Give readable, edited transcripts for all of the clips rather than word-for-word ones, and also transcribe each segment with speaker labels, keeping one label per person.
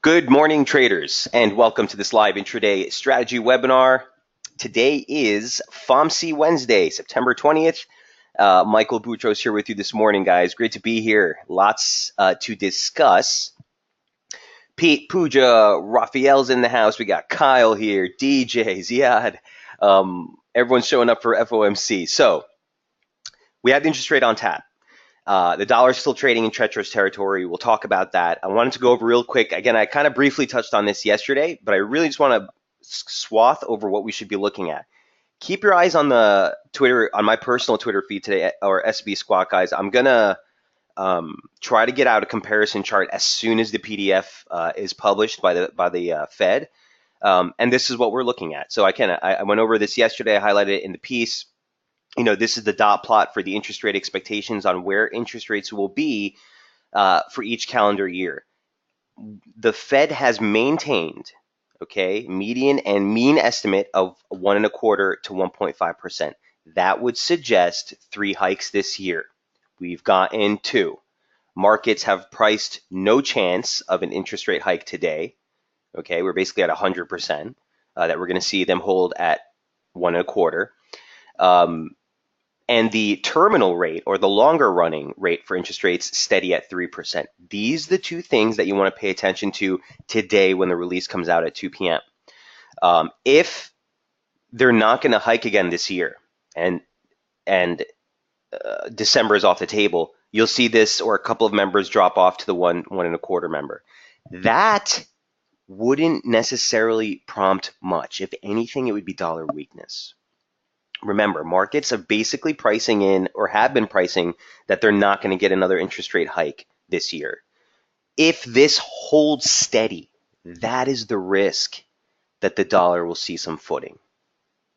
Speaker 1: Good morning, traders, and welcome to this live intraday strategy webinar. Today is FOMC Wednesday, September 20th. Michael Boutros here with you this morning, guys. Great to be here. Lots to discuss. Pete, Pooja, Raphael's in the house. We got Kyle here, DJ, Ziad. Everyone's showing up for FOMC. So we have the interest rate on tap. The dollar is still trading in treacherous territory. We'll talk about that. I wanted to go over real quick. Again, I kind of briefly touched on this yesterday, but I really just want to swath over what we should be looking at. Keep your eyes on the Twitter, on my personal Twitter feed today, or SB Squawk, guys. I'm going to try to get out a comparison chart as soon as the PDF is published by the Fed. And this is what we're looking at. So I went over this yesterday. I highlighted it in the piece. This is the dot plot for the interest rate expectations on where interest rates will be for each calendar year. The Fed has maintained, median and mean estimate of 1.25% to 1.5%. That would suggest 3 hikes this year. We've gotten 2. Markets have priced no chance of an interest rate hike today. We're basically at 100% that we're going to see them hold at 1.25%. And the terminal rate, or the longer running rate for interest rates, steady at 3%. These are the 2 things that you want to pay attention to today when the release comes out at 2 p.m. If they're not going to hike again this year, and December is off the table, you'll see this or a couple of members drop off to the 1.25 member. That wouldn't necessarily prompt much. If anything, it would be dollar weakness. Remember, markets are basically pricing in, or have been pricing, that they're not going to get another interest rate hike this year. If this holds steady, that is the risk that the dollar will see some footing.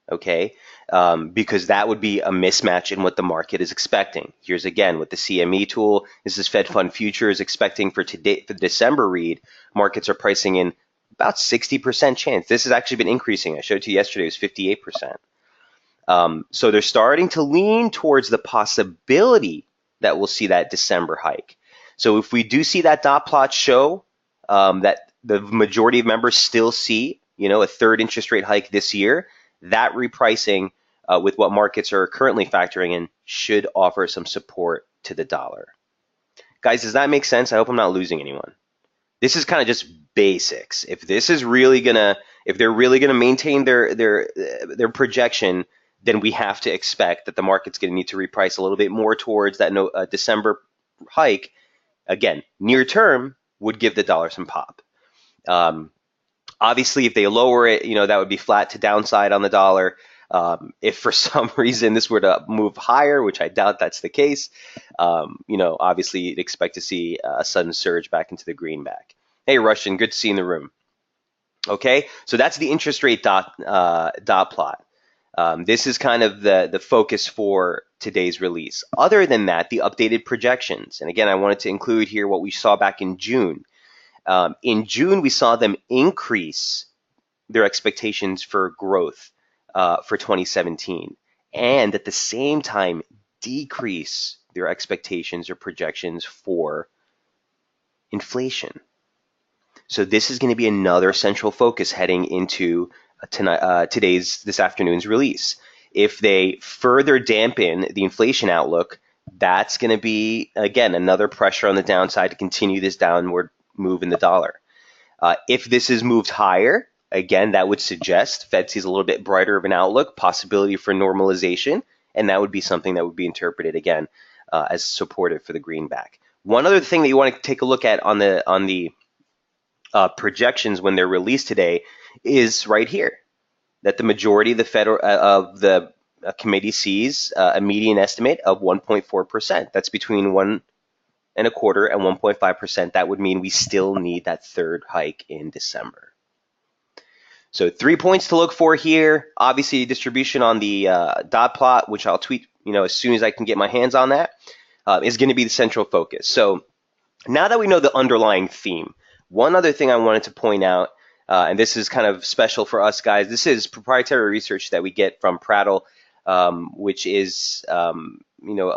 Speaker 1: Because that would be a mismatch in what the market is expecting. Here's again with the CME tool. This is Fed Fund Futures expecting for today, for the December read. Markets are pricing in about 60% chance. This has actually been increasing. I showed to you yesterday, it was 58%. So they're starting to lean towards the possibility that we'll see that December hike. So if we do see that dot plot show that the majority of members still see, a 3rd interest rate hike this year, that repricing with what markets are currently factoring in should offer some support to the dollar. Guys, does that make sense? I hope I'm not losing anyone. This is kind of just basics. If they're really gonna maintain their projection, then we have to expect that the market's going to need to reprice a little bit more towards that December hike. Again, near term would give the dollar some pop. Obviously, if they lower it, that would be flat to downside on the dollar. If for some reason this were to move higher, which I doubt that's the case, obviously you'd expect to see a sudden surge back into the greenback. Hey, Russian, good to see you in the room. So that's the interest rate dot plot. This is kind of the focus for today's release. Other than that, the updated projections. And again, I wanted to include here what we saw back in June. In June, we saw them increase their expectations for growth for 2017, and at the same time decrease their expectations or projections for inflation. So this is going to be another central focus heading into this afternoon's release. If they further dampen the inflation outlook, that's going to be, again, another pressure on the downside to continue this downward move in the dollar. If this is moved higher, again, that would suggest Fed sees a little bit brighter of an outlook, possibility for normalization, and that would be something that would be interpreted, again, as supportive for the greenback. One other thing that you want to take a look at on the projections when they're released today is right here, that the majority of the committee sees a median estimate of 1.4%. That's between 1.25% and 1.5%. That would mean we still need that 3rd hike in December. So 3 points to look for here. Obviously, distribution on the dot plot, which I'll tweet as soon as I can get my hands on that, is going to be the central focus. So now that we know the underlying theme, one other thing I wanted to point out, and this is kind of special for us guys, this is proprietary research that we get from Prattle, which is a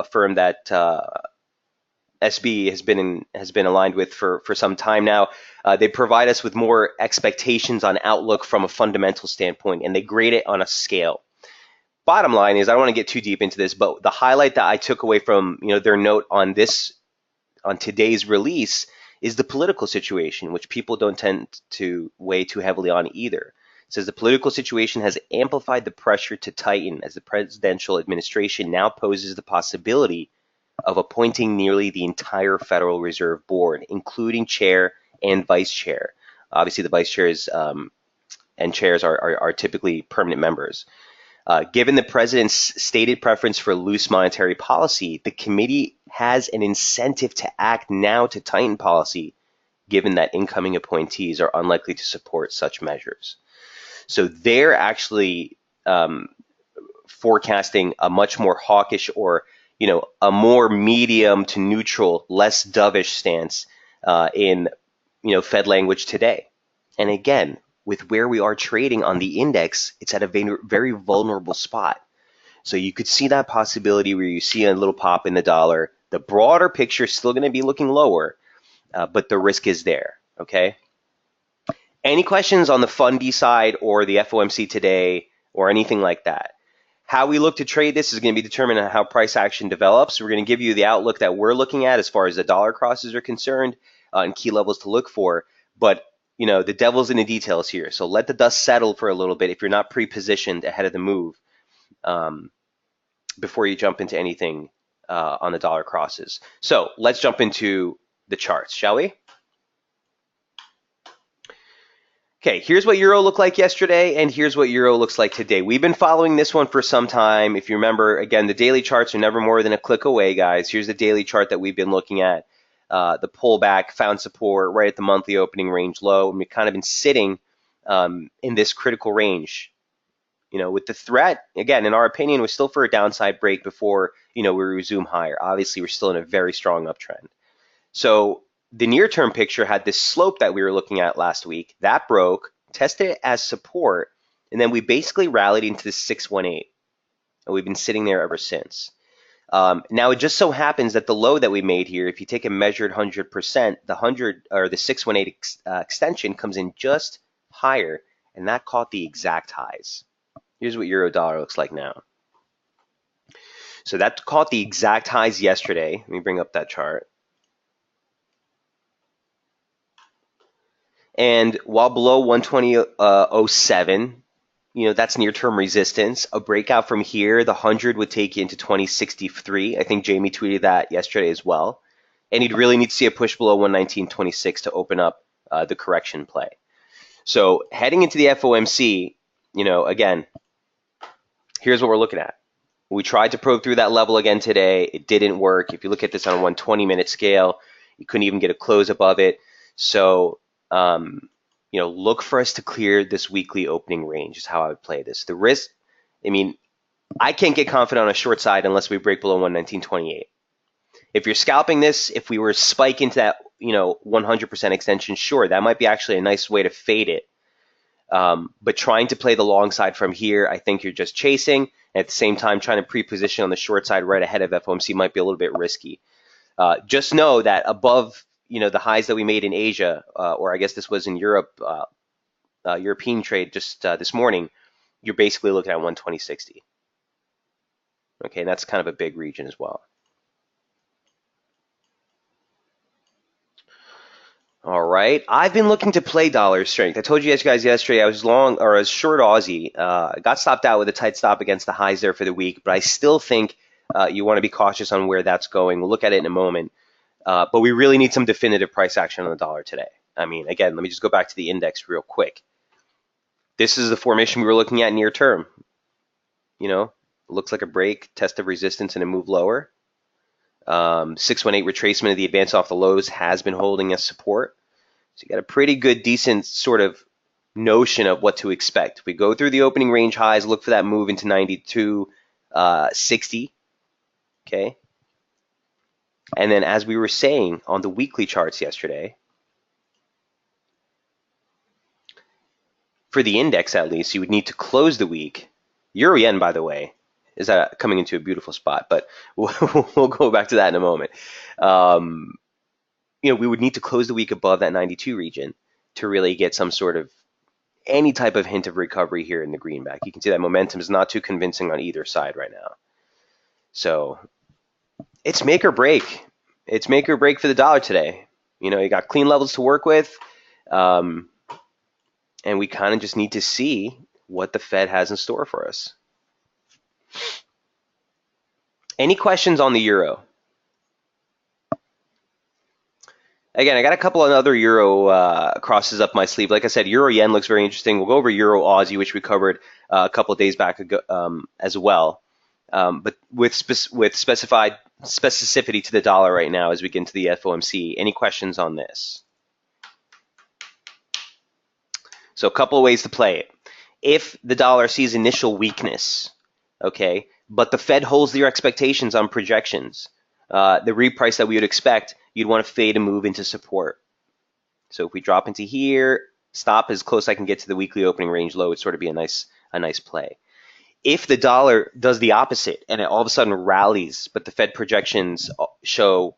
Speaker 1: firm that SB has been aligned with for some time now. They provide us with more expectations on outlook from a fundamental standpoint, and they grade it on a scale. Bottom line is, I don't want to get too deep into this, but the highlight that I took away from their note on today's release is the political situation, which people don't tend to weigh too heavily on either. It says the political situation has amplified the pressure to tighten as the presidential administration now poses the possibility of appointing nearly the entire Federal Reserve Board, including chair and vice chair. Obviously, the vice chairs and chairs are typically permanent members. Given the president's stated preference for loose monetary policy, the committee has an incentive to act now to tighten policy, given that incoming appointees are unlikely to support such measures. So they're actually forecasting a much more hawkish, or a more medium to neutral, less dovish stance in Fed language today. And again, with where we are trading on the index, it's at a very vulnerable spot. So you could see that possibility where you see a little pop in the dollar. The broader picture is still going to be looking lower, but the risk is there. Okay. Any questions on the fundy side or the FOMC today or anything like that? How we look to trade this is going to be determined on how price action develops. We're going to give you the outlook that we're looking at as far as the dollar crosses are concerned and key levels to look for. But the devil's in the details here. So let the dust settle for a little bit if you're not pre-positioned ahead of the move before you jump into anything on the dollar crosses. So let's jump into the charts, shall we? Okay, here's what Euro looked like yesterday, and here's what Euro looks like today. We've been following this one for some time. If you remember, again, the daily charts are never more than a click away, guys. Here's the daily chart that we've been looking at. The pullback found support right at the monthly opening range low, and we've kind of been sitting in this critical range. With the threat, again, in our opinion, was still for a downside break before we resume higher. Obviously, we're still in a very strong uptrend. So the near-term picture had this slope that we were looking at last week. That broke, tested it as support, and then we basically rallied into the 618, and we've been sitting there ever since. Now, it just so happens that the low that we made here, if you take a measured 100%, the 618 extension comes in just higher, and that caught the exact highs. Here's what Euro dollar looks like now. So that caught the exact highs yesterday. Let me bring up that chart. And while below 120.07, that's near-term resistance. A breakout from here, the 100 would take you into 2063. I think Jamie tweeted that yesterday as well. And you'd really need to see a push below 119.26 to open up the correction play. So heading into the FOMC, again, here's what we're looking at. We tried to probe through that level again today. It didn't work. If you look at this on a 120-minute scale, you couldn't even get a close above it. So look for us to clear this weekly opening range is how I would play this. The risk, I can't get confident on a short side unless we break below 119.28. If you're scalping this, if we were to spike into that 100% extension, sure, that might be actually a nice way to fade it. But trying to play the long side from here, I think you're just chasing. At the same time, trying to pre-position on the short side right ahead of FOMC might be a little bit risky. Just know that above the highs that we made in Asia, or I guess this was in Europe, European trade just this morning, you're basically looking at 120.60. Okay, and that's kind of a big region as well. All right, I've been looking to play dollar strength. I told you guys yesterday I was short Aussie. Got stopped out with a tight stop against the highs there for the week, but I still think you want to be cautious on where that's going. We'll look at it in a moment. But we really need some definitive price action on the dollar today. Again, let me just go back to the index real quick. This is the formation we were looking at near term. Looks like a break, test of resistance, and a move lower. 618 retracement of the advance off the lows has been holding as support. So you got a pretty good, decent sort of notion of what to expect. If we go through the opening range highs, look for that move into 92.60. Okay. And then as we were saying on the weekly charts yesterday, for the index at least, you would need to close the week. Euro yen, by the way, is that coming into a beautiful spot, but we'll go back to that in a moment. Um, we would need to close the week above that 92 region to really get some sort of any type of hint of recovery here in the greenback. You can see that momentum is not too convincing on either side right now. So it's make or break. It's make or break for the dollar today. You got clean levels to work with, and we kind of just need to see what the Fed has in store for us. Any questions on the euro? Again, I got a couple of other euro crosses up my sleeve. Like I said, euro yen looks very interesting. We'll go over euro Aussie, which we covered a couple of days back ago, as well. But with specified specificity to the dollar right now as we get into the FOMC. Any questions on this? So a couple of ways to play it. If the dollar sees initial weakness, okay, but the Fed holds their expectations on projections, the reprice that we would expect, you'd want to fade and move into support. So if we drop into here, stop as close as I can get to the weekly opening range low, would sort of be a nice play. If the dollar does the opposite and it all of a sudden rallies, but the Fed projections show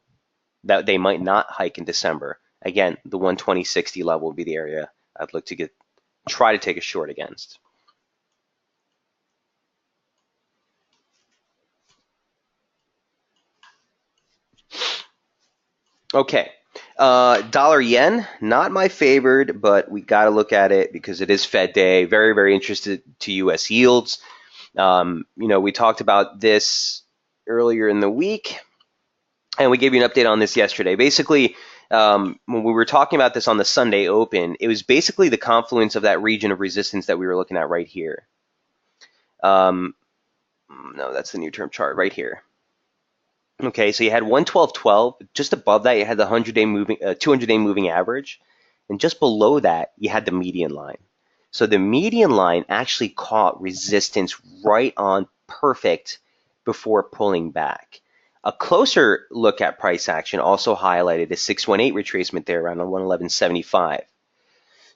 Speaker 1: that they might not hike in December, again, the 120.60 level would be the area I'd look to try to take a short against. Okay, dollar yen, not my favored, but we got to look at it because it is Fed day. Very, very interested to U.S. yields. We talked about this earlier in the week, and we gave you an update on this yesterday. Basically, when we were talking about this on the Sunday open, it was basically the confluence of that region of resistance that we were looking at right here. No, that's the near-term chart right here. Okay, so you had 112.12. Just above that, you had the 200-day moving average, and just below that, you had the median line. So the median line actually caught resistance right on perfect before pulling back. A closer look at price action also highlighted a 618 retracement there around 111.75.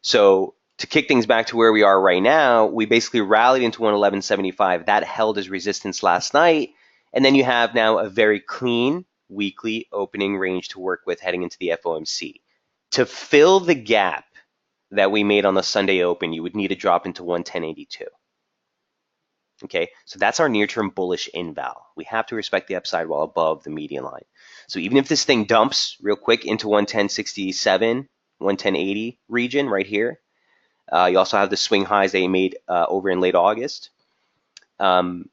Speaker 1: So to kick things back to where we are right now, we basically rallied into 111.75. That held as resistance last night. And then you have now a very clean weekly opening range to work with heading into the FOMC. To fill the gap that we made on the Sunday open, you would need to drop into 110.82. Okay, so that's our near-term bullish inval. We have to respect the upside while above the median line. So even if this thing dumps real quick into 110.67, 110.80 region right here, you also have the swing highs that you made over in late August. And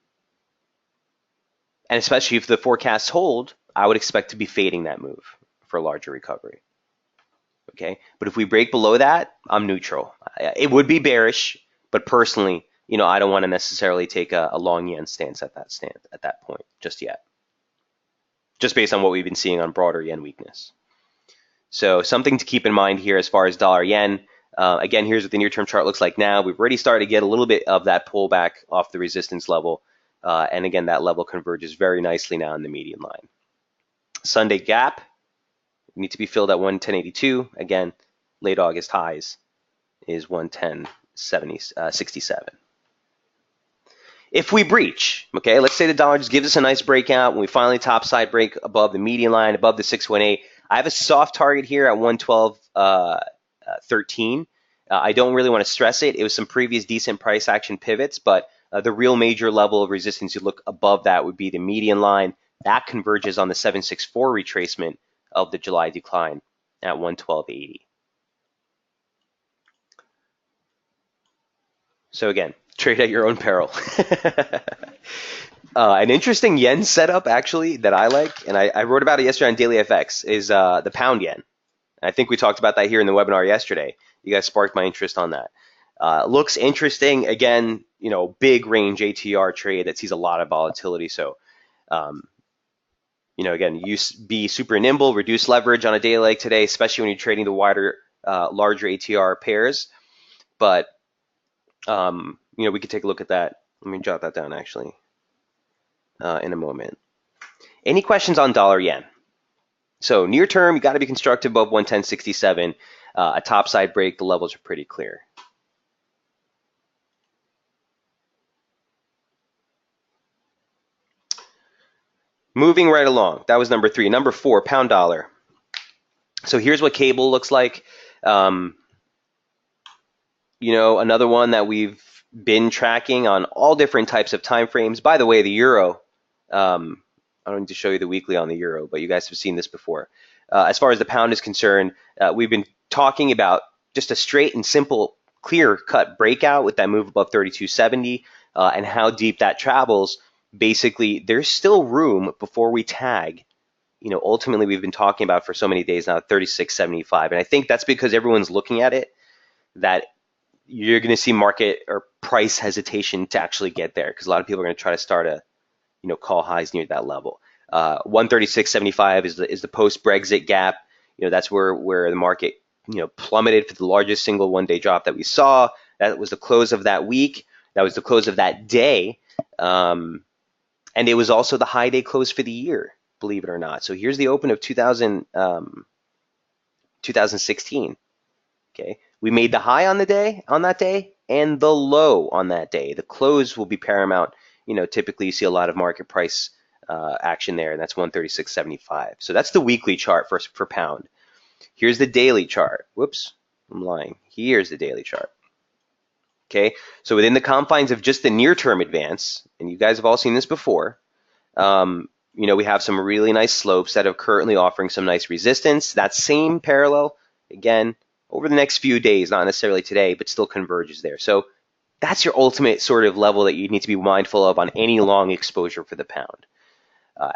Speaker 1: especially if the forecasts hold, I would expect to be fading that move for a larger recovery. Okay, but if we break below that, I'm neutral. It would be bearish, but personally, I don't want to necessarily take a long yen stance at that point just yet. Just based on what we've been seeing on broader yen weakness. So something to keep in mind here as far as dollar yen. Again, here's what the near-term chart looks like now. We've already started to get a little bit of that pullback off the resistance level. And again, that level converges very nicely now in the median line. Sunday gap need to be filled at 110.82. Again, late August highs is 110.67. If we breach, okay, let's say the dollar just gives us a nice breakout and we finally topside break above the median line, above the 618. I have a soft target here at 112.13. I don't really want to stress it. It was some previous decent price action pivots, but the real major level of resistance you look above that would be the median line. That converges on the 764 retracement of the July decline at 112.80. So again, trade at your own peril. An interesting yen setup actually that I like, and I wrote about it yesterday on Daily FX, is the pound yen. I think we talked about that here in the webinar yesterday. You guys sparked my interest on that. Looks interesting. Again, big range ATR trade that sees a lot of volatility. So, again, be super nimble, reduce leverage on a day like today, especially when you're trading the larger ATR pairs. But, we could take a look at that. Let me jot that down actually in a moment. Any questions on dollar yen? So near term, you got to be constructive above 110.67. A topside break, the levels are pretty clear. Moving right along. That was number 3. Number 4, pound dollar. So here's what cable looks like. Um, another one that we've been tracking on all different types of time frames. By the way, the euro. I don't need to show you the weekly on the euro, but you guys have seen this before. As far as the pound is concerned, we've been talking about just a straight and simple, clear-cut breakout with that move above 32.70 and how deep that travels. Basically, there's still room before we tag. Ultimately, we've been talking about for so many days now, 36.75, and I think that's because everyone's looking at it that you're going to see market or price hesitation to actually get there because a lot of people are going to try to start a call highs near that level. 136.75 is the post Brexit gap. That's where the market plummeted for the largest single one-day drop that we saw. That was the close of that week. That was the close of that day, and it was also the high day close for the year, believe it or not. So here's the open of 2016. Okay, we made the high on that day and the low on that day. The close will be paramount. Typically you see a lot of market price action there, and that's 136.75. So that's the weekly chart for pound. Here's the daily chart. Whoops, I'm lying. Here's the daily chart. Okay, so within the confines of just the near-term advance, and you guys have all seen this before, we have some really nice slopes that are currently offering some nice resistance. That same parallel, again, over the next few days, not necessarily today, but still converges there. So that's your ultimate sort of level that you need to be mindful of on any long exposure for the pound.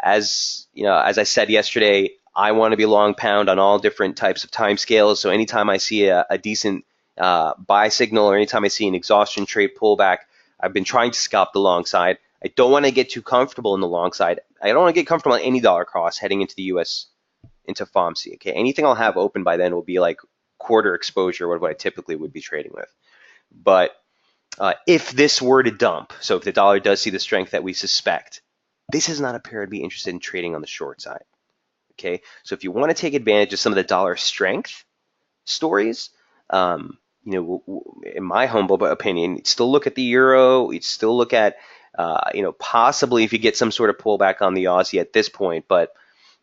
Speaker 1: As I said yesterday, I want to be long pound on all different types of time scales. So anytime I see a decent buy signal or anytime I see an exhaustion trade pullback, I've been trying to scalp the long side. I don't want to get too comfortable in the long side. I don't want to get comfortable on any dollar cross heading into the US, into FOMC. Okay, anything I'll have open by then will be like quarter exposure, what I typically would be trading with. But if this were to dump, so if the dollar does see the strength that we suspect, this is not a pair I'd be interested in trading on the short side. Okay, so if you want to take advantage of some of the dollar strength stories, in my humble opinion, you'd still look at the euro. You'd still look at, possibly if you get some sort of pullback on the Aussie at this point, but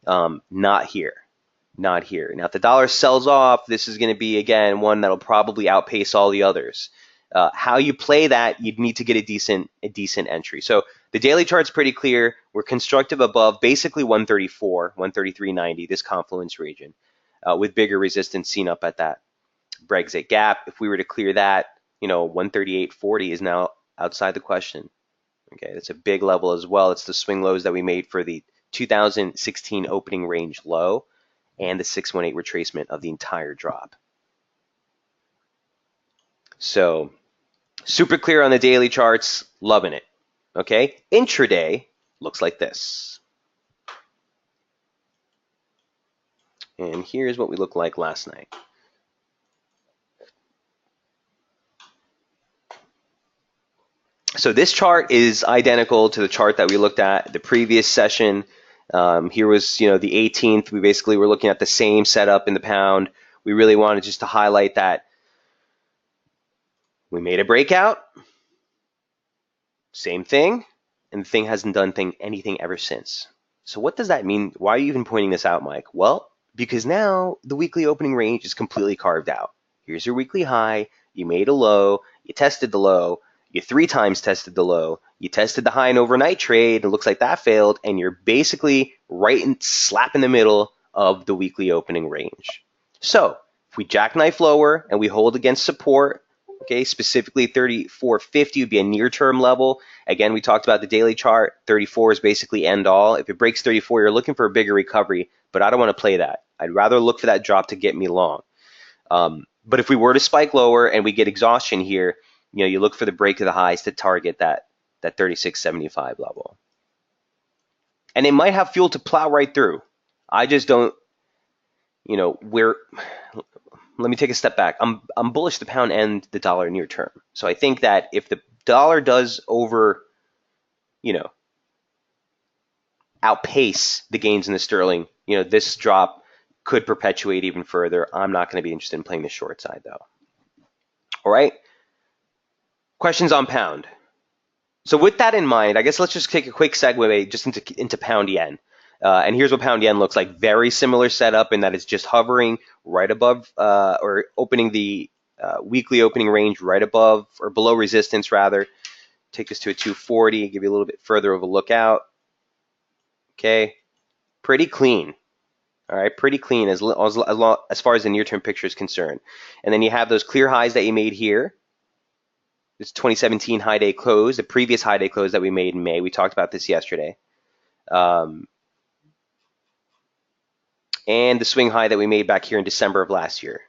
Speaker 1: not here. Not here. Now, if the dollar sells off, this is going to be, again, one that'll probably outpace all the others. How you play that, you'd need to get a decent entry. So the daily chart's pretty clear. We're constructive above basically 134, 133.90, this confluence region, with bigger resistance seen up at that Brexit gap. If we were to clear that, 138.40 is now outside the question. Okay, that's a big level as well. It's the swing lows that we made for the 2016 opening range low and the 618 retracement of the entire drop. So super clear on the daily charts, loving it. Okay, intraday looks like this. And here's what we looked like last night. So this chart is identical to the chart that we looked at the previous session. Here was, the 18th. We basically were looking at the same setup in the pound. We really wanted just to highlight that we made a breakout, same thing, and the thing hasn't done anything ever since. So what does that mean? Why are you even pointing this out, Mike? Well, because now the weekly opening range is completely carved out. Here's your weekly high. You made a low. You tested the low. You 3 times tested the low. You tested the high in overnight trade. It looks like that failed, and you're basically right in slap in the middle of the weekly opening range. So if we jackknife lower and we hold against support, okay, specifically 34.50 would be a near-term level. Again, we talked about the daily chart. 34 is basically end all. If it breaks 34, you're looking for a bigger recovery, but I don't want to play that. I'd rather look for that drop to get me long. But if we were to spike lower and we get exhaustion here, you look for the break of the highs to target that 36.75 level. And it might have fuel to plow right through. I just don't, let me take a step back. I'm bullish the pound and the dollar near term. So I think that if the dollar does outpace the gains in the sterling, this drop could perpetuate even further. I'm not going to be interested in playing the short side though. All right. Questions on pound. So with that in mind, I guess let's just take a quick segue just into pound yen. And here's what pound yen looks like. Very similar setup in that it's just hovering right above or opening the weekly opening range right above or below resistance rather. Take us to a 240, give you a little bit further of a look out. Okay, pretty clean. All right, pretty clean as far as the near-term picture is concerned. And then you have those clear highs that you made here. This 2017 high day close, the previous high day close that we made in May. We talked about this yesterday. And the swing high that we made back here in December of last year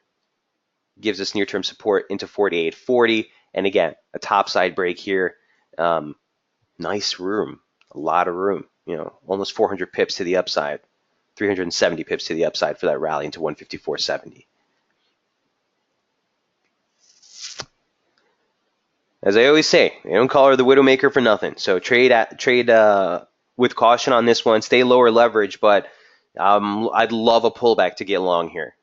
Speaker 1: gives us near-term support into 48.40. And again, a topside break here. Nice room, a lot of room. You know, almost 400 pips to the upside. 370 pips to the upside for that rally into 154.70. As I always say, you don't call her the widowmaker for nothing. So trade with caution on this one. Stay lower leverage, but I'd love a pullback to get long here.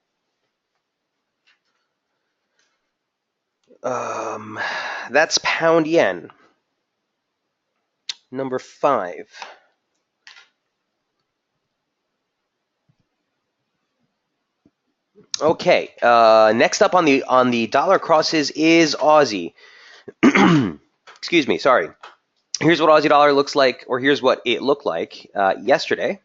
Speaker 1: That's pound yen. Number 5. Okay, next up on the dollar crosses is Aussie. Excuse me, sorry. Here's what Aussie dollar looks like, or here's what it looked like yesterday.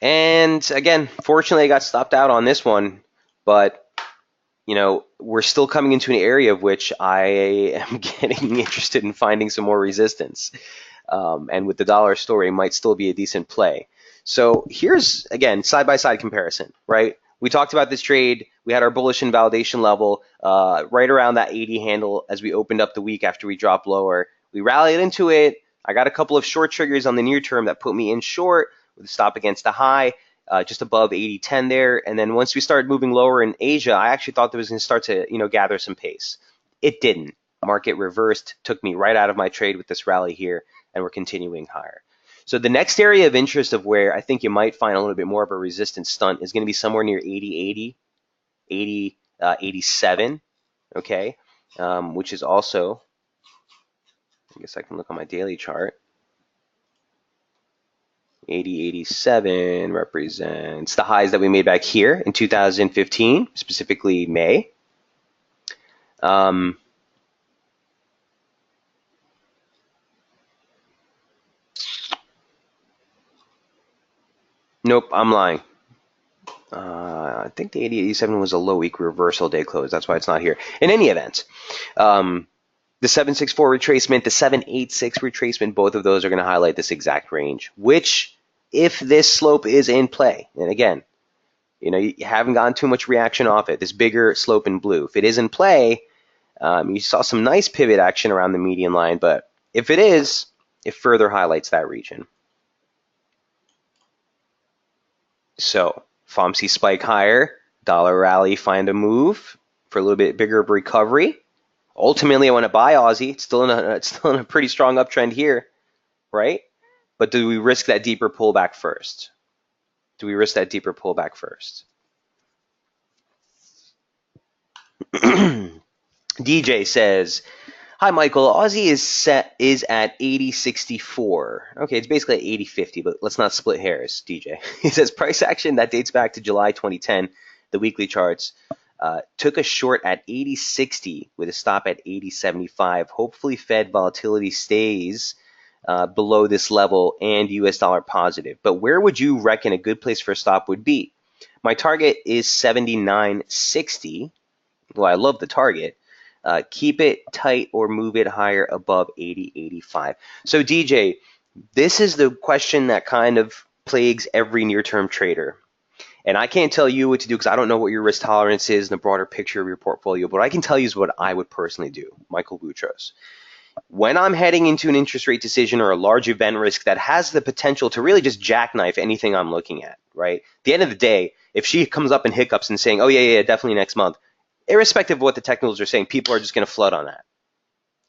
Speaker 1: And again, fortunately, I got stopped out on this one, but you know, we're still coming into an area of which I am getting interested in finding some more resistance. And with the dollar story, it might still be a decent play. So here's, again, side-by-side comparison, right? We talked about this trade. We had our bullish invalidation level right around that 80 handle as we opened up the week after we dropped lower. We rallied into it. I got a couple of short triggers on the near term that put me in short with a stop against the high. Just above 80.10 there. And then once we started moving lower in Asia, I actually thought that was going to start to, gather some pace. It didn't. Market reversed, took me right out of my trade with this rally here, and we're continuing higher. So the next area of interest of where I think you might find a little bit more of a resistance stunt is going to be somewhere near 80.80, 80.87, okay, which is also, I guess I can look on my daily chart. 80.87 represents the highs that we made back here in 2015, specifically May. Nope, I'm lying. I think the 80.87 was a low week reversal day close. That's why it's not here. In any event, the 764 retracement, the 786 retracement, both of those are going to highlight this exact range, which if this slope is in play, and again, you haven't gotten too much reaction off it, this bigger slope in blue. If it is in play, you saw some nice pivot action around the median line, but if it is, it further highlights that region. So FOMC spike higher, dollar rally, find a move for a little bit bigger of a recovery. Ultimately, I want to buy Aussie. It's still in a pretty strong uptrend here, right? But do we risk that deeper pullback first? DJ says, "Hi Michael, Aussie is at 80.64. Okay, it's basically at 80.50, but let's not split hairs, DJ." He says price action that dates back to July 2010, the weekly charts. Took a short at 80.60 with a stop at 80.75. Hopefully Fed volatility stays below this level and US dollar positive. But where would you reckon a good place for a stop would be? My target is 79.60. Well, I love the target. Keep it tight or move it higher above 80.85. So DJ, this is the question that kind of plagues every near-term trader. And I can't tell you what to do because I don't know what your risk tolerance is in the broader picture of your portfolio. But what I can tell you is what I would personally do, Michael Boutros. When I'm heading into an interest rate decision or a large event risk that has the potential to really just jackknife anything I'm looking at, right? At the end of the day, if she comes up and hiccups and saying, oh, yeah, definitely next month, irrespective of what the technicals are saying, people are just going to flood on that,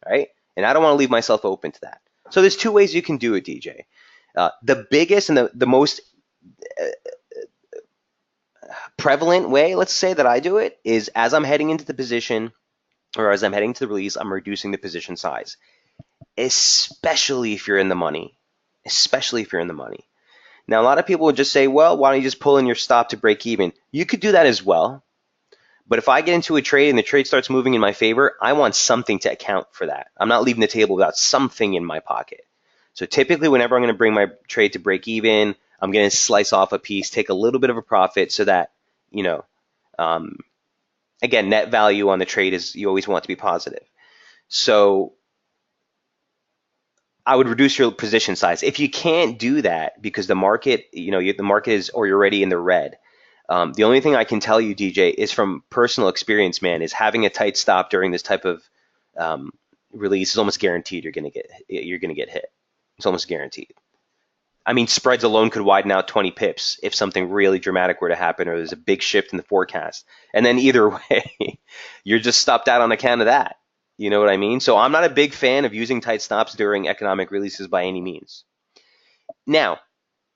Speaker 1: right? And I don't want to leave myself open to that. So there's two ways you can do it, DJ. The biggest and the most prevalent way, let's say, that I do it is as I'm heading into the position or as I'm heading to the release, I'm reducing the position size. especially if you're in the money. Especially if you're in the money. Now, a lot of people would just say, well, why don't you just pull in your stop to break even? You could do that as well. But if I get into a trade and the trade starts moving in my favor, I want something to account for that. I'm not leaving the table without something in my pocket. So typically, whenever I'm going to bring my trade to break even, I'm going to slice off a piece, take a little bit of a profit so that, you know, um, again, net value on the trade is you always want to be positive. So I would reduce your position size. If you can't do that because the market, the market is, or you're already in the red. The only thing I can tell you, DJ, is from personal experience, man, is having a tight stop during this type of release is almost guaranteed you're gonna get hit. It's almost guaranteed. I mean, spreads alone could widen out 20 pips if something really dramatic were to happen or there's a big shift in the forecast. And then either way, you're just stopped out on account of that. You know what I mean? So I'm not a big fan of using tight stops during economic releases by any means. Now,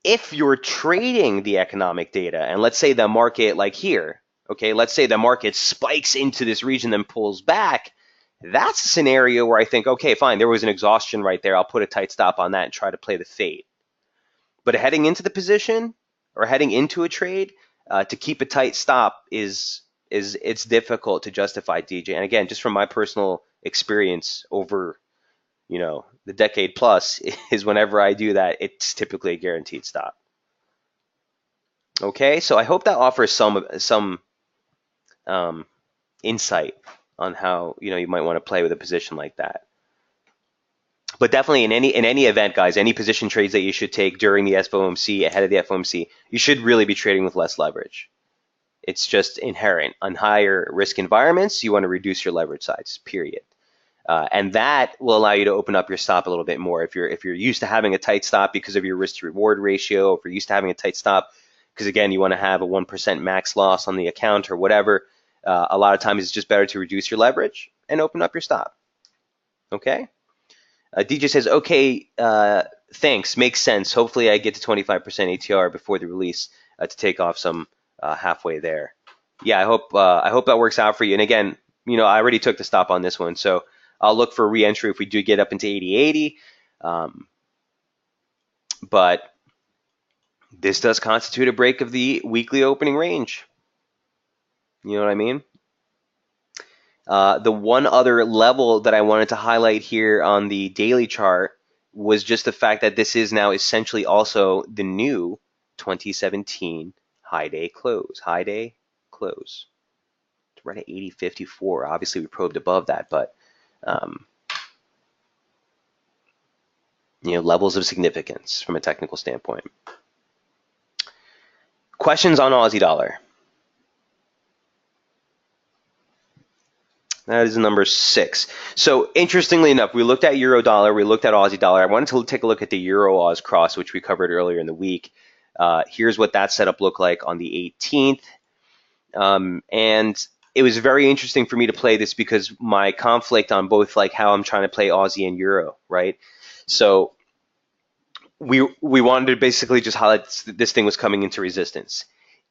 Speaker 1: if you're trading the economic data, and let's say the market, like here, okay, let's say the market spikes into this region then pulls back, that's a scenario where I think, okay, fine, there was an exhaustion right there. I'll put a tight stop on that and try to play the fade. But heading into the position or heading into a trade, to keep a tight stop is it's difficult to justify, DJ. And again, just from my personal experience over the decade plus, is whenever I do that, it's typically a guaranteed stop. Okay, so I hope that offers some insight on how you might want to play with a position like that. But definitely in any event, guys, any position trades that you should take during the FOMC, ahead of the FOMC, you should really be trading with less leverage. It's just inherent. On higher risk environments, you want to reduce your leverage size, period. And that will allow you to open up your stop a little bit more. If you're used to having a tight stop because of your risk to reward ratio, if you're used to having a tight stop because, again, you want to have a 1% max loss on the account or whatever, a lot of times it's just better to reduce your leverage and open up your stop. Okay? DJ says, okay, thanks, makes sense. Hopefully I get to 25% ATR before the release to take off some halfway there. Yeah, I hope that works out for you. And again, I already took the stop on this one, so I'll look for re-entry if we do get up into 80.80. But this does constitute a break of the weekly opening range. You know what I mean? The one other level that I wanted to highlight here on the daily chart was just the fact that this is now essentially also the new 2017 high day close. High day close. It's right at 80.54. Obviously, we probed above that, but levels of significance from a technical standpoint. Questions on Aussie dollar? That is number 6. So interestingly enough, we looked at euro dollar, we looked at Aussie dollar. I wanted to take a look at the euro Aus cross, which we covered earlier in the week. Here's what that setup looked like on the 18th. And it was very interesting for me to play this because my conflict on both, like how I'm trying to play Aussie and euro, right? So we wanted to basically just highlight this thing was coming into resistance.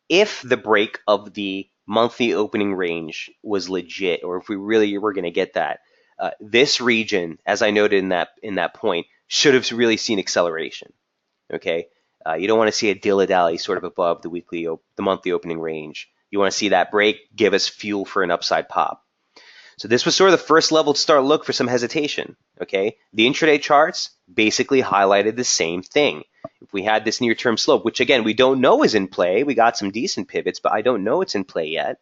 Speaker 1: If the break of the monthly opening range was legit, or if we really were going to get that, this region, as I noted in that point, should have really seen acceleration. Okay, you don't want to see a dilly-dally sort of above the monthly opening range. You want to see that break give us fuel for an upside pop. So this was sort of the first level to start look for some hesitation. Okay, the intraday charts basically highlighted the same thing. If we had this near-term slope, which again, we don't know is in play, we got some decent pivots, but I don't know it's in play yet.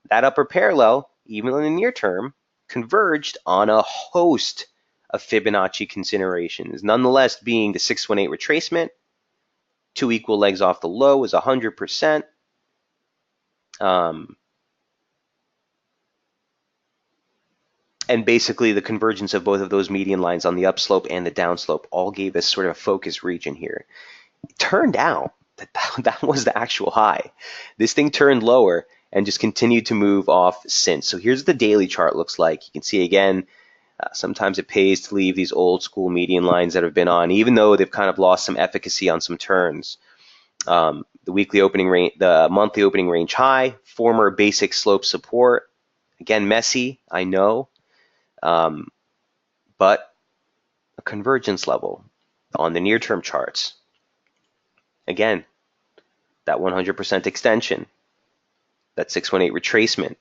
Speaker 1: That upper parallel, even in the near term, converged on a host of Fibonacci considerations. Nonetheless, being the 618 retracement, 2 equal legs off the low is 100%. And basically the convergence of both of those median lines on the upslope and the downslope all gave us sort of a focus region here. It turned out that was the actual high. This thing turned lower and just continued to move off since. So here's what the daily chart looks like. You can see again, sometimes it pays to leave these old school median lines that have been on, even though they've kind of lost some efficacy on some turns. The weekly opening range, the monthly opening range high, former basic slope support. Again, messy, I know. But convergence level on the near-term charts. Again, that 100% extension, that 618 retracement,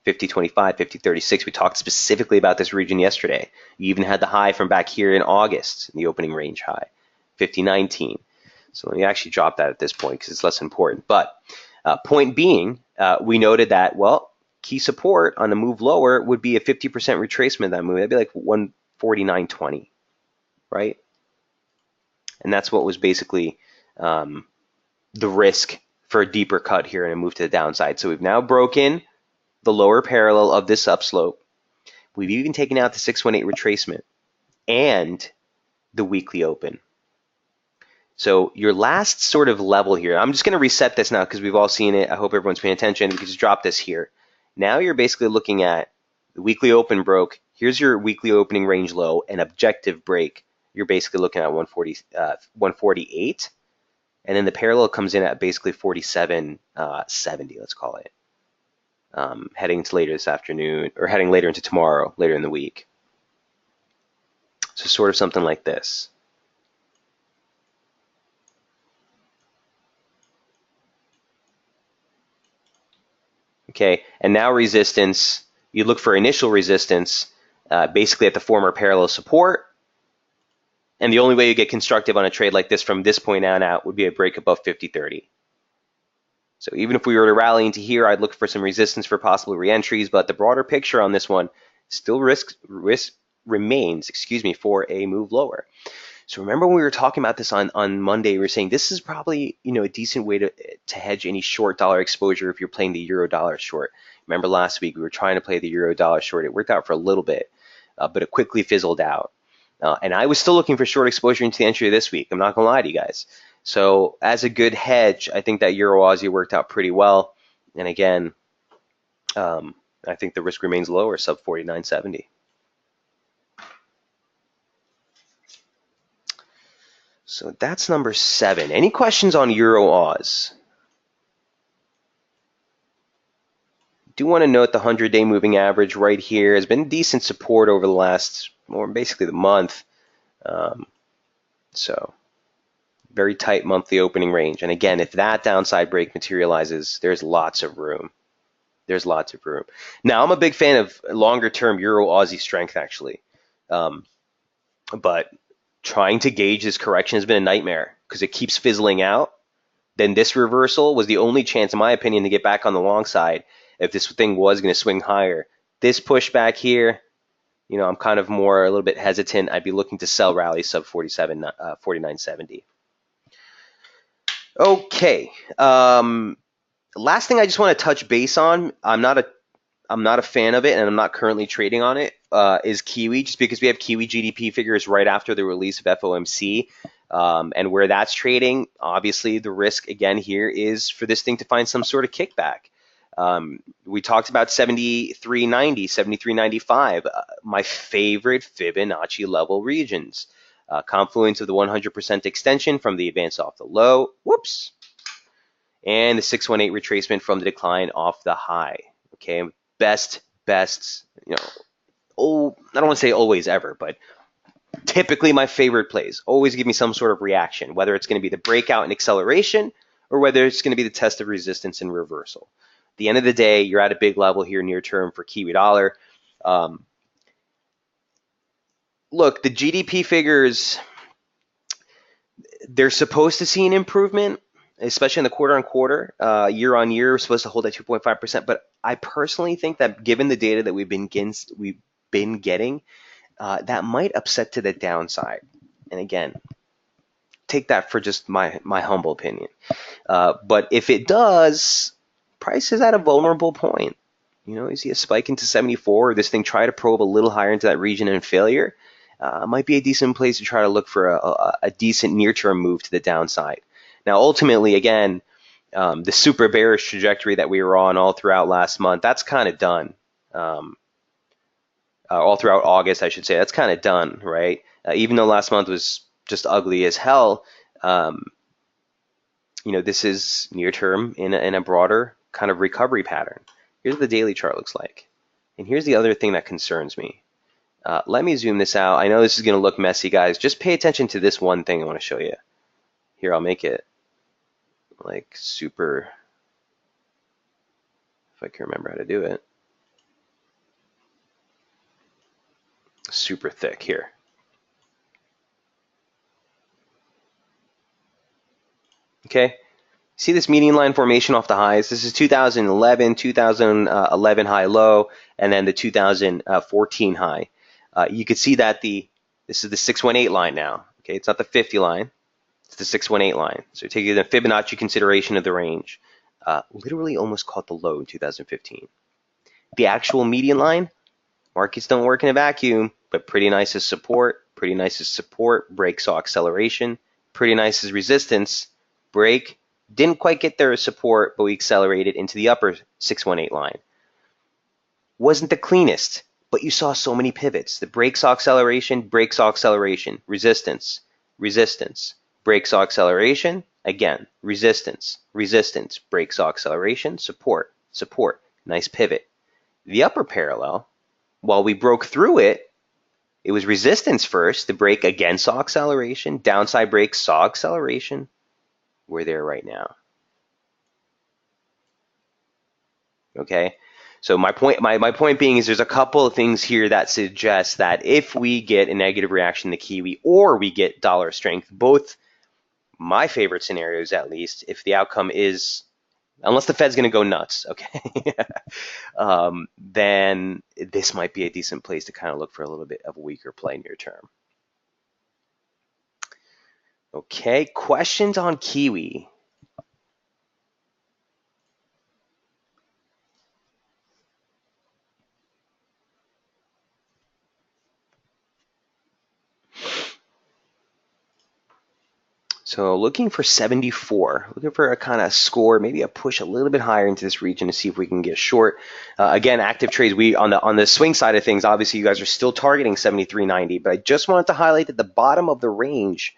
Speaker 1: 5025, 5036. We talked specifically about this region yesterday. You even had the high from back here in August, the opening range high, 5019. So let me actually drop that at this point because it's less important. But point being, we noted that, well, key support on the move lower would be a 50% retracement of that move. That'd be like 149.20, right? And that's what was basically the risk for a deeper cut here and a move to the downside. So we've now broken the lower parallel of this upslope. We've even taken out the 618 retracement and the weekly open. So your last sort of level here, I'm just going to reset this now because we've all seen it. I hope everyone's paying attention. We can just drop this here. Now you're basically looking at the weekly open broke. Here's your weekly opening range low, an objective break. You're basically looking at 148. And then the parallel comes in at basically 47.70, let's call it. Heading into later this afternoon, or heading later into tomorrow, later in the week. So sort of something like this. Okay, and now resistance, you look for initial resistance basically at the former parallel support. And the only way you get constructive on a trade like this from this point on out would be a break above 50.30. So even if we were to rally into here, I'd look for some resistance for possible reentries, but the broader picture on this one still remains for a move lower. So remember when we were talking about this on Monday, we were saying this is probably a decent way to hedge any short dollar exposure if you're playing the euro dollar short. Remember last week we were trying to play the euro dollar short. It worked out for a little bit, but it quickly fizzled out. And I was still looking for short exposure into the entry this week. I'm not gonna lie to you guys. So as a good hedge, I think that Euro Aussie worked out pretty well. And again, I think the risk remains lower, sub 49.70. So that's number 7. Any questions on Euro Aus? Do want to note the 100-day moving average right here has been decent support over the last, or basically the month. So very tight monthly opening range. And again, if that downside break materializes, there's lots of room. There's lots of room. Now, I'm a big fan of longer-term Euro Aussie strength, actually. But trying to gauge this correction has been a nightmare because it keeps fizzling out. Then this reversal was the only chance, in my opinion, to get back on the long side if this thing was going to swing higher. This pushback here, I'm kind of a little bit hesitant. I'd be looking to sell rally sub 49.70. Okay. Last thing I just want to touch base on, I'm not a fan of it, and I'm not currently trading on it, is Kiwi, just because we have Kiwi GDP figures right after the release of FOMC. And where that's trading, obviously the risk again here is for this thing to find some sort of kickback. We talked about 73.90, 73.95, my favorite Fibonacci level regions. Confluence of the 100% extension from the advance off the low, whoops, and the 618 retracement from the decline off the high. Okay, best, I don't want to say always ever, but typically my favorite plays always give me some sort of reaction, whether it's going to be the breakout and acceleration or whether it's going to be the test of resistance and reversal. At the end of the day, you're at a big level here near term for Kiwi dollar. Look, the GDP figures, they're supposed to see an improvement, especially in the quarter-on-quarter. Year-on-year, we're supposed to hold at 2.5%. But I personally think that given the data that we've been getting, that might upset to the downside. And again, take that for just my humble opinion. But if it does, price is at a vulnerable point. You see a spike into 74, or this thing try to probe a little higher into that region and failure. Might be a decent place to try to look for a decent near-term move to the downside. Now, ultimately, again, the super bearish trajectory that we were on all throughout last month, that's kind of done. All throughout August, I should say, that's kind of done, right? Even though last month was just ugly as hell, this is near-term in a broader kind of recovery pattern. Here's what the daily chart looks like. And here's the other thing that concerns me. Let me zoom this out. I know this is going to look messy, guys. Just pay attention to this one thing I want to show you. Here, I'll make it like super, if I can remember how to do it, super thick here. Okay, see this median line formation off the highs? This is 2011, 2011 high low, and then the 2014 high. You could see that this is the 618 line now. Okay, it's not the 50 line, it's the 618 line. So taking the Fibonacci consideration of the range, literally almost caught the low in 2015. The actual median line, markets don't work in a vacuum, but pretty nice as support, pretty nice as support, break saw acceleration, pretty nice as resistance, break, didn't quite get there as support, but we accelerated into the upper 618 line. Wasn't the cleanest, but you saw so many pivots. The break saw acceleration, resistance, resistance, break saw acceleration, again, resistance, resistance, break saw acceleration, support, support, nice pivot. The upper parallel, while we broke through it, it was resistance first. The break again saw acceleration. Downside break saw acceleration. We're there right now. Okay. So my point being is there's a couple of things here that suggest that if we get a negative reaction to Kiwi or we get dollar strength, both my favorite scenarios at least, if the outcome is, unless the Fed's going to go nuts, okay, then this might be a decent place to kind of look for a little bit of a weaker play near term. Okay, questions on Kiwi? So looking for 74, looking for a kind of score, maybe a push a little bit higher into this region to see if we can get short. Again, active trades, we on the swing side of things, obviously you guys are still targeting 73.90, but I just wanted to highlight that the bottom of the range,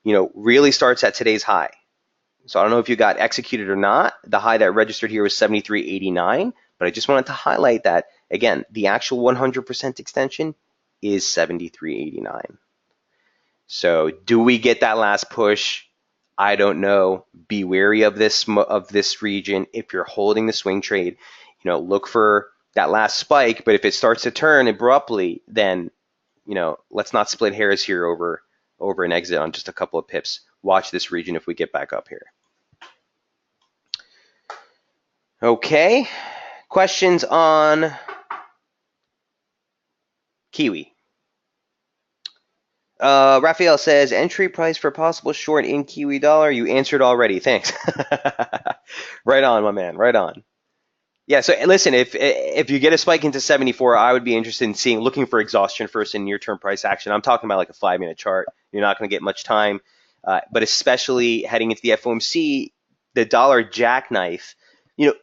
Speaker 1: really starts at today's high. So I don't know if you got executed or not. The high that registered here was 73.89, but I just wanted to highlight that, again, the actual 100% extension is 73.89. So do we get that last push? I don't know. Be wary of this region. If you're holding the swing trade, look for that last spike. But if it starts to turn abruptly, then let's not split hairs here over an exit on just a couple of pips. Watch this region if we get back up here. Okay. Questions on Kiwi? Raphael says, entry price for possible short in Kiwi dollar. You answered already. Thanks. Right on, my man. Right on. Yeah, so listen, if you get a spike into 74, I would be interested in looking for exhaustion first in near-term price action. I'm talking about like a 5-minute chart. You're not going to get much time, but especially heading into the FOMC, the dollar jackknife.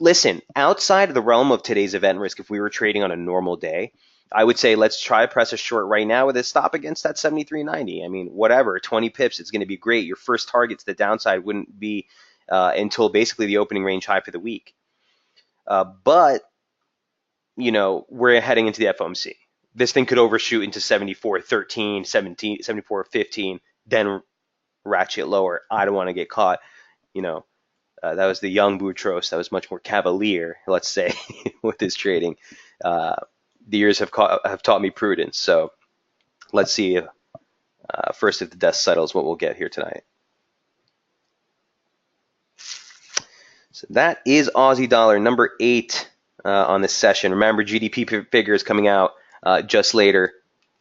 Speaker 1: Listen, outside of the realm of today's event risk, if we were trading on a normal day, I would say let's try to press a short right now with a stop against that 73.90. I mean, whatever, 20 pips, it's going to be great. Your first target to the downside wouldn't be until basically the opening range high for the week. But we're heading into the FOMC. This thing could overshoot into 74.13, 17, 74.15, then ratchet lower. I don't want to get caught. That was the young Boutros. That was much more cavalier, let's say, with his trading. The years have taught me prudence. So let's see first if the dust settles what we'll get here tonight. So that is Aussie dollar number 8 on this session. Remember, GDP figures coming out just later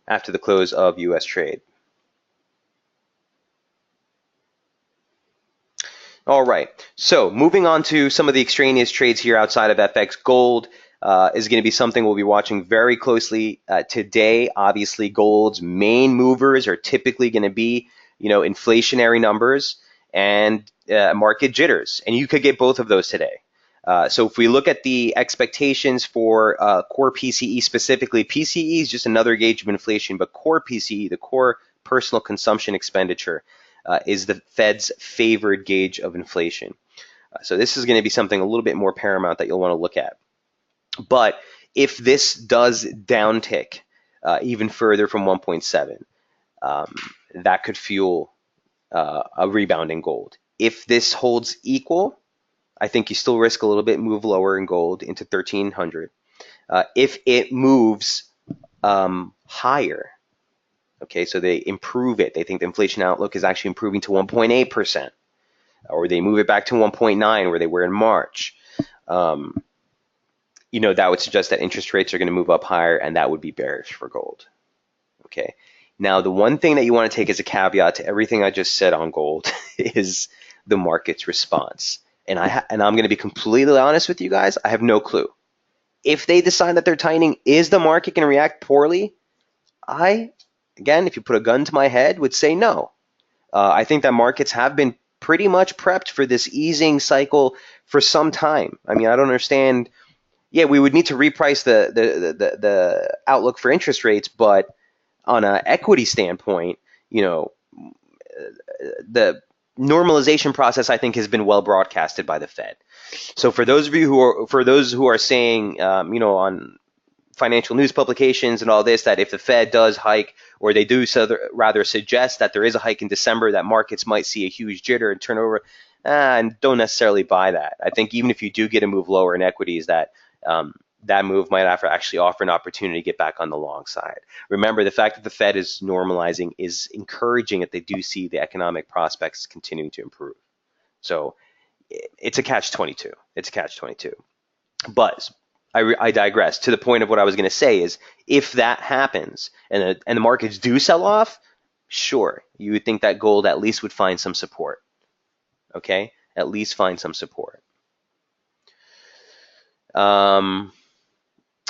Speaker 1: after the close of U.S. trade. All right, so moving on to some of the extraneous trades here outside of FX. Gold is going to be something we'll be watching very closely today. Obviously, gold's main movers are typically going to be, inflationary numbers and market jitters, and you could get both of those today. So if we look at the expectations for core PCE specifically, PCE is just another gauge of inflation, but core PCE, the core personal consumption expenditure, is the Fed's favored gauge of inflation. So this is going to be something a little bit more paramount that you'll want to look at. But if this does downtick, even further from 1.7. That could fuel a rebound in gold. If this holds equal, I think you still risk a little bit move lower in gold into 1300. If it moves higher, okay, so they improve it. They think the inflation outlook is actually improving to 1.8%, or they move it back to 1.9 where they were in March. That would suggest that interest rates are going to move up higher, and that would be bearish for gold. Okay. Now, the one thing that you want to take as a caveat to everything I just said on gold is the market's response. And I'm going to be completely honest with you guys. I have no clue. If they decide that they're tightening, is the market going to react poorly? Again, if you put a gun to my head, would say no. I think that markets have been pretty much prepped for this easing cycle for some time. I mean, I don't understand. Yeah, we would need to reprice the outlook for interest rates, but on an equity standpoint, the normalization process, I think, has been well broadcasted by the Fed. So for those who are saying, on financial news publications and all this, that if the Fed does hike, or they do so rather suggest that there is a hike in December, that markets might see a huge jitter and turnover, and don't necessarily buy that. I think even if you do get a move lower in equities, that move might actually offer an opportunity to get back on the long side. Remember, the fact that the Fed is normalizing is encouraging that they do see the economic prospects continuing to improve. So it's a catch-22. But I digress. To the point of what I was going to say is, if that happens and the markets do sell off, sure, you would think that gold at least would find some support. Okay, at least find some support.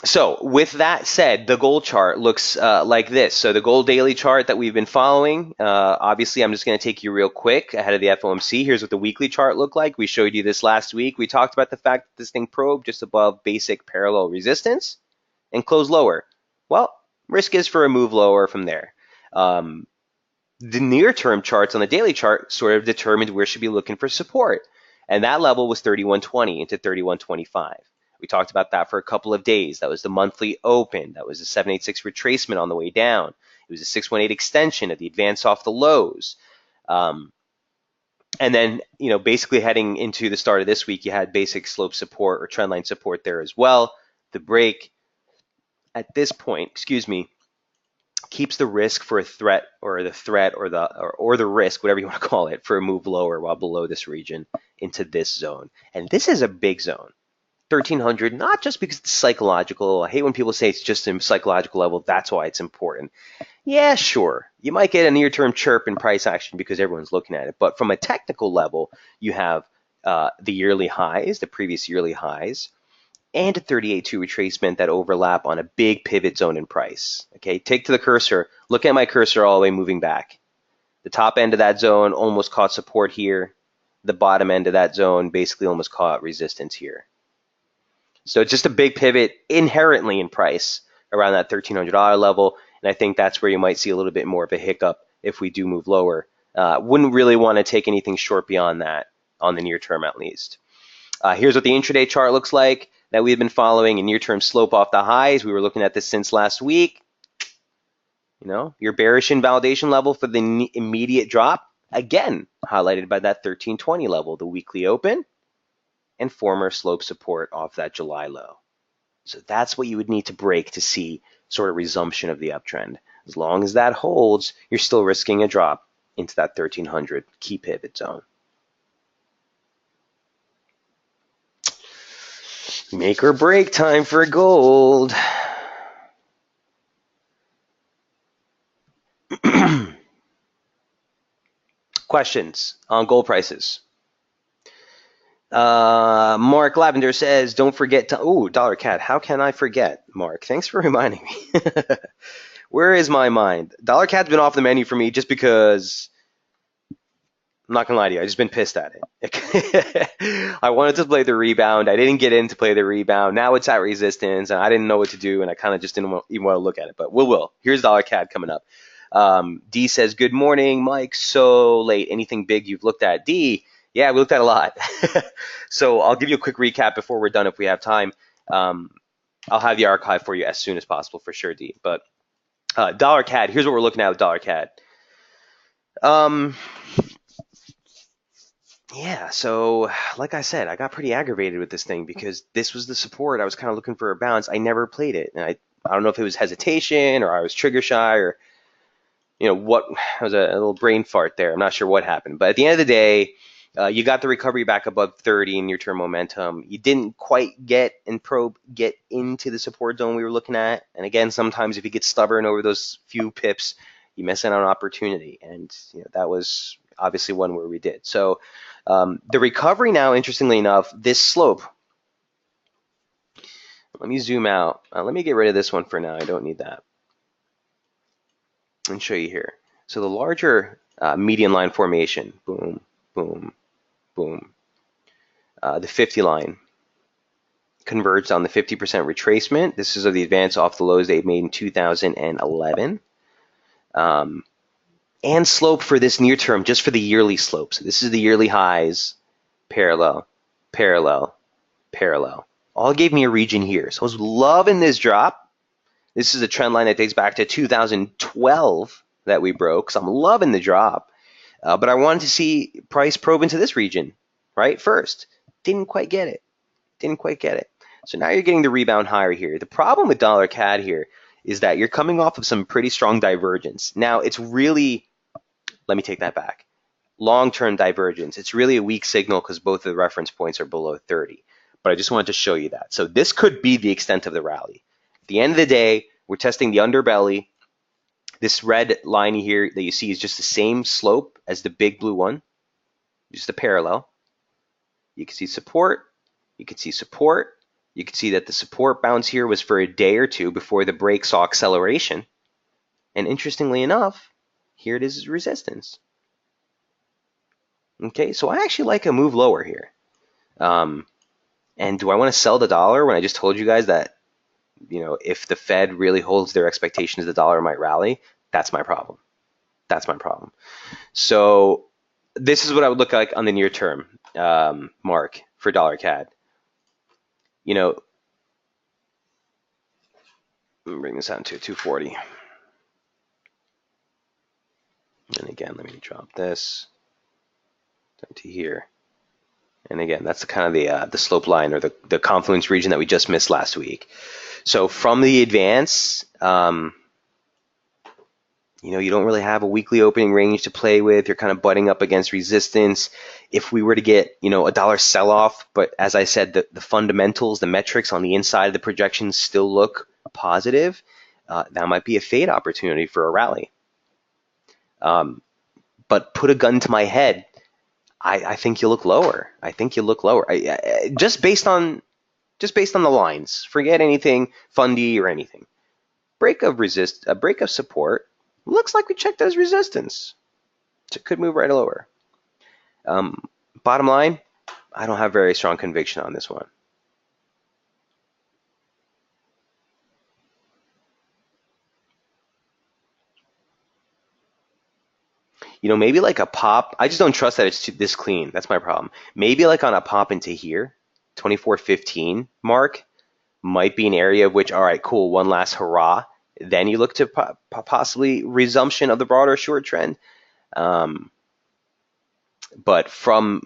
Speaker 1: So with that said, the gold chart looks like this. So the gold daily chart that we've been following, obviously I'm just going to take you real quick ahead of the FOMC. Here's what the weekly chart looked like. We showed you this last week. We talked about the fact that this thing probed just above basic parallel resistance and closed lower. Well, risk is for a move lower from there. The near-term charts on the daily chart sort of determined where should be looking for support. And that level was 31.20 into 31.25. We talked about that for a couple of days. That was the monthly open. That was a 786 retracement on the way down. It was a 618 extension of the advance off the lows. And then, basically heading into the start of this week, you had basic slope support or trendline support there as well. The break at this point, keeps the risk for a threat, or the risk, whatever you want to call it, for a move lower while below this region into this zone. And this is a big zone. 1300, not just because it's psychological. I hate when people say it's just a psychological level, that's why it's important. Yeah, sure. You might get a near-term chirp in price action because everyone's looking at it. But from a technical level, you have the yearly highs, the previous yearly highs, and a 38.2 retracement that overlap on a big pivot zone in price. Okay, take to the cursor. Look at my cursor all the way moving back. The top end of that zone almost caught support here. The bottom end of that zone basically almost caught resistance here. So it's just a big pivot inherently in price around that $1,300 level. And I think that's where you might see a little bit more of a hiccup if we do move lower. Wouldn't really want to take anything short beyond that on the near term, at least. Here's what the intraday chart looks like that we've been following. A near-term slope off the highs. We were looking at this since last week. Your bearish invalidation level for the immediate drop, again, highlighted by that 1320 level, the weekly open, and former slope support off that July low. So that's what you would need to break to see sort of resumption of the uptrend. As long as that holds, you're still risking a drop into that 1300 key pivot zone. Make or break time for gold. Questions on gold prices? Mark Lavender says, don't forget to, Dollar Cat, how can I forget, Mark? Thanks for reminding me. Where is my mind? Dollar Cat's been off the menu for me just because, I'm not going to lie to you, I've just been pissed at it. I wanted to play the rebound. I didn't get in to play the rebound. Now it's at resistance, and I didn't know what to do, and I kind of just didn't even want to look at it. But will. Here's Dollar Cat coming up. D says, good morning, Mike. So late. Anything big you've looked at? D, yeah, we looked at a lot. So I'll give you a quick recap before we're done if we have time. I'll have the archive for you as soon as possible for sure, D. But Dollar CAD. Here's what we're looking at with dollar CAD. Um, yeah, so like I said, I got pretty aggravated with this thing because this was the support. I was kind of looking for a bounce. I never played it, and I don't know if it was hesitation or I was trigger shy or what. I was a little brain fart there. I'm not sure what happened, but at the end of the day, you got the recovery back above 30 in near-term momentum. You didn't quite get into the support zone we were looking at. And again, sometimes if you get stubborn over those few pips, you miss out on an opportunity. And that was obviously one where we did. So the recovery now, interestingly enough, this slope. Let me zoom out. Let me get rid of this one for now. I don't need that. And show you here. So the larger median line formation, boom, boom, boom. The 50 line converged on the 50% retracement. This is of the advance off the lows they made in 2011. And slope for this near term, just for the yearly slope. So this is the yearly highs, parallel, parallel, parallel. All gave me a region here. So I was loving this drop. This is a trend line that dates back to 2012 that we broke. So I'm loving the drop. But I wanted to see price probe into this region, right? First. Didn't quite get it. Didn't quite get it. So now you're getting the rebound higher here. The problem with dollar CAD here is that you're coming off of some pretty strong divergence. Now it's really, let me take that back. Long-term divergence. It's really a weak signal because both of the reference points are below 30. But I just wanted to show you that. So this could be the extent of the rally. At the end of the day, we're testing the underbelly. This red line here that you see is just the same slope as the big blue one, just a parallel. You can see support. You can see support. You can see that the support bounce here was for a day or two before the break saw acceleration. And interestingly enough, here it is as resistance. Okay, so I actually like a move lower here. And do I want to sell the dollar when I just told you guys that, if the Fed really holds their expectations, the dollar might rally? That's my problem. That's my problem. So this is what I would look like on the near term mark for dollar CAD. Let me bring this down to 240. And again, let me drop this down to here. And again, that's kind of the slope line or the confluence region that we just missed last week. So from the advance, you don't really have a weekly opening range to play with. You're kind of butting up against resistance. If we were to get, a dollar sell-off, but as I said, the fundamentals, the metrics on the inside of the projections still look positive, that might be a fade opportunity for a rally. But put a gun to my head, I think you look lower. I think you look lower. Just based on the lines. Forget anything fundy or anything. Break of support. Looks like we checked as resistance. So it could move right lower. Bottom line, I don't have very strong conviction on this one. Maybe like a pop. I just don't trust that it's this clean. That's my problem. Maybe like on a pop into here, 24.15 mark might be an area of which, all right, cool, one last hurrah. Then you look to possibly resumption of the broader short trend. But from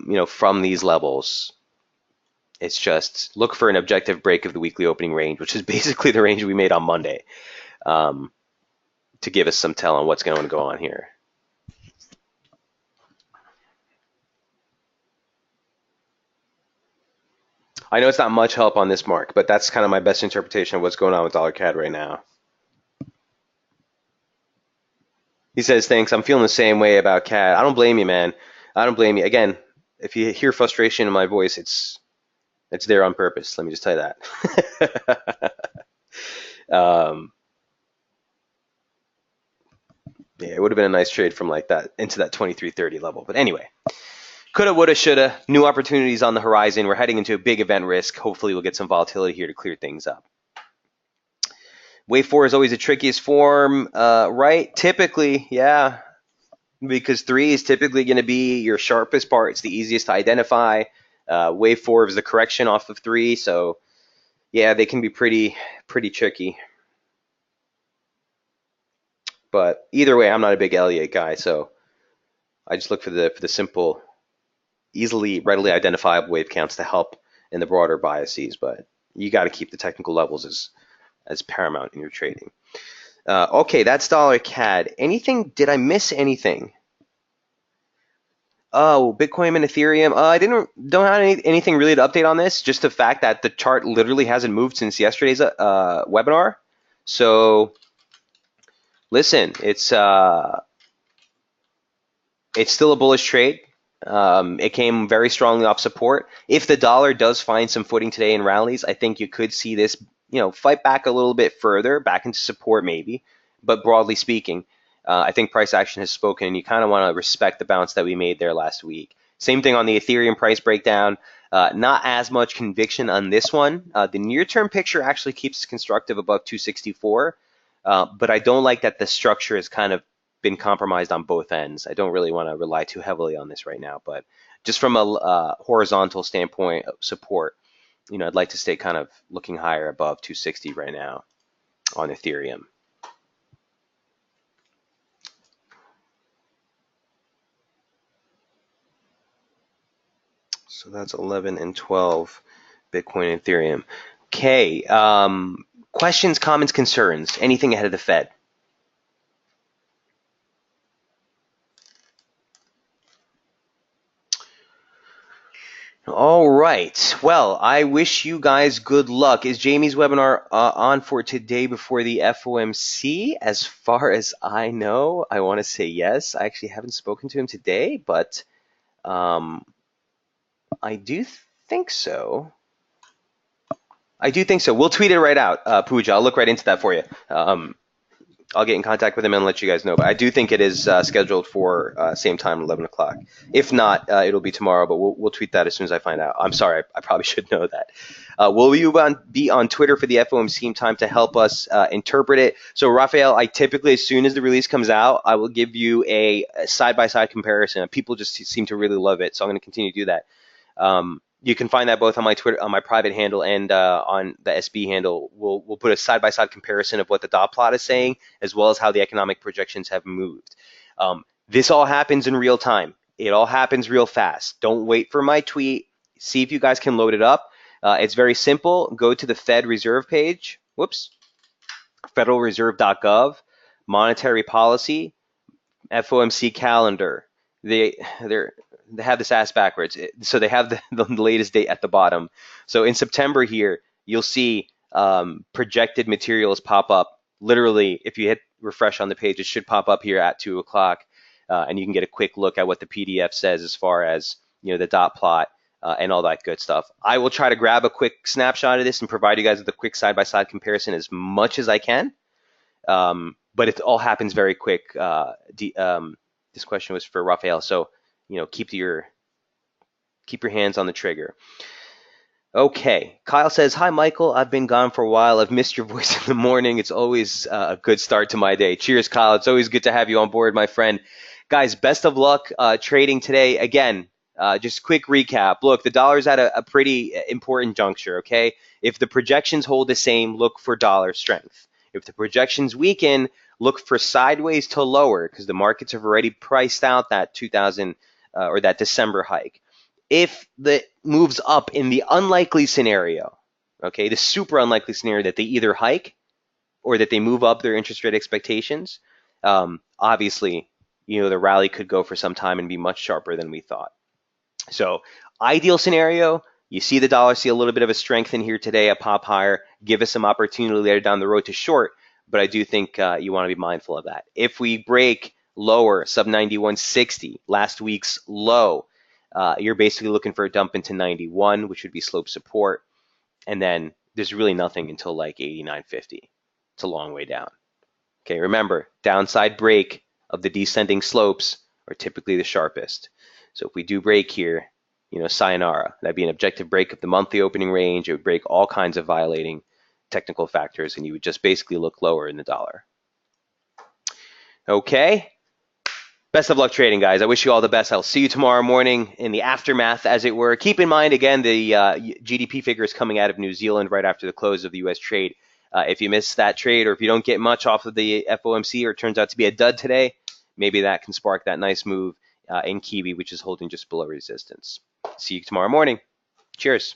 Speaker 1: these levels, it's just look for an objective break of the weekly opening range, which is basically the range we made on Monday, to give us some tell on what's going to go on here. I know it's not much help on this mark, but that's kind of my best interpretation of what's going on with dollar CAD right now. He says, thanks. I'm feeling the same way about CAD. I don't blame you, man. I don't blame you. Again, if you hear frustration in my voice, it's there on purpose. Let me just tell you that. Yeah, it would have been a nice trade from like that into that 23.30 level. But anyway, coulda, woulda, shoulda. New opportunities on the horizon. We're heading into a big event risk. Hopefully, we'll get some volatility here to clear things up. Wave 4 is always the trickiest form, right? Typically, yeah, because 3 is typically going to be your sharpest part. It's the easiest to identify. Wave 4 is the correction off of 3, so yeah, they can be pretty tricky. But either way, I'm not a big Elliott guy, so I just look for the simple, readily identifiable wave counts to help in the broader biases. But you got to keep the technical levels as paramount in your trading. Okay, that's dollar CAD. Anything? Did I miss anything? Oh, Bitcoin and Ethereum. I don't have anything really to update on this. Just the fact that the chart literally hasn't moved since yesterday's webinar. So listen, it's still a bullish trade. It came very strongly off support. If the dollar does find some footing today and rallies, I think you could see this, fight back a little bit further, back into support maybe. But broadly speaking, I think price action has spoken, and you kind of want to respect the bounce that we made there last week. Same thing on the Ethereum price breakdown. Not as much conviction on this one. The near-term picture actually keeps constructive above 264, but I don't like that the structure has kind of been compromised on both ends. I don't really want to rely too heavily on this right now, but just from a horizontal standpoint of support, I'd like to stay kind of looking higher above 260 right now on Ethereum. So that's 11 and 12, Bitcoin and Ethereum. Okay, questions, comments, concerns, anything ahead of the Fed? All right. Well, I wish you guys good luck. Is Jamie's webinar on for today before the FOMC? As far as I know, I want to say yes. I actually haven't spoken to him today, but I do think so. We'll tweet it right out, Pooja. I'll look right into that for you. I'll get in contact with him and let you guys know. But I do think it is scheduled for same time, 11 o'clock. If not, it'll be tomorrow, but we'll tweet that as soon as I find out. I'm sorry, I probably should know that. Will you be on Twitter for the FOMC time to help us interpret it? So, Raphael, I typically, as soon as the release comes out, I will give you a side-by-side comparison. People just seem to really love it, so I'm going to continue to do that. You can find that both on my Twitter, on my private handle, and on the SB handle. We'll put a side-by-side comparison of what the dot plot is saying, as well as how the economic projections have moved. This all happens in real time. It all happens real fast. Don't wait for my tweet. See if you guys can load it up. It's very simple. Go to the Fed Reserve page. Whoops. federalreserve.gov, monetary policy, FOMC calendar. They have this ass backwards. So they have the latest date at the bottom. So in September here, you'll see projected materials pop up. Literally, if you hit refresh on the page, it should pop up here at 2 o'clock. And you can get a quick look at what the PDF says as far as the dot plot and all that good stuff. I will try to grab a quick snapshot of this and provide you guys with a quick side-by-side comparison as much as I can. But it all happens very quick. This question was for Raphael, so keep your hands on the trigger. Okay, Kyle says, hi Michael, I've been gone for a while. I've missed your voice in the morning. It's always a good start to my day. Cheers, Kyle. It's always good to have you on board, my friend. Guys, best of luck trading today. Again, just quick recap. Look, the dollar's at a pretty important juncture, okay? If the projections hold the same, look for dollar strength. If the projections weaken, look for sideways to lower, because the markets have already priced out that or that December hike. If the moves up in the unlikely scenario, okay, the super unlikely scenario that they either hike or that they move up their interest rate expectations, obviously, the rally could go for some time and be much sharper than we thought. So ideal scenario, you see the dollar see a little bit of a strength in here today, a pop higher, give us some opportunity later down the road to short, but I do think you want to be mindful of that. If we break lower, sub 91.60, last week's low, you're basically looking for a dump into 91, which would be slope support, and then there's really nothing until like 89.50. It's a long way down. Okay, remember, downside break of the descending slopes are typically the sharpest. So if we do break here, sayonara. That'd be an objective break of the monthly opening range. It would break all kinds of violating technical factors, and you would just basically look lower in the dollar. Okay. Best of luck trading, guys. I wish you all the best. I'll see you tomorrow morning in the aftermath, as it were. Keep in mind, again, the GDP figure is coming out of New Zealand right after the close of the U.S. trade. If you miss that trade, or if you don't get much off of the FOMC, or it turns out to be a dud today, maybe that can spark that nice move in Kiwi, which is holding just below resistance. See you tomorrow morning. Cheers.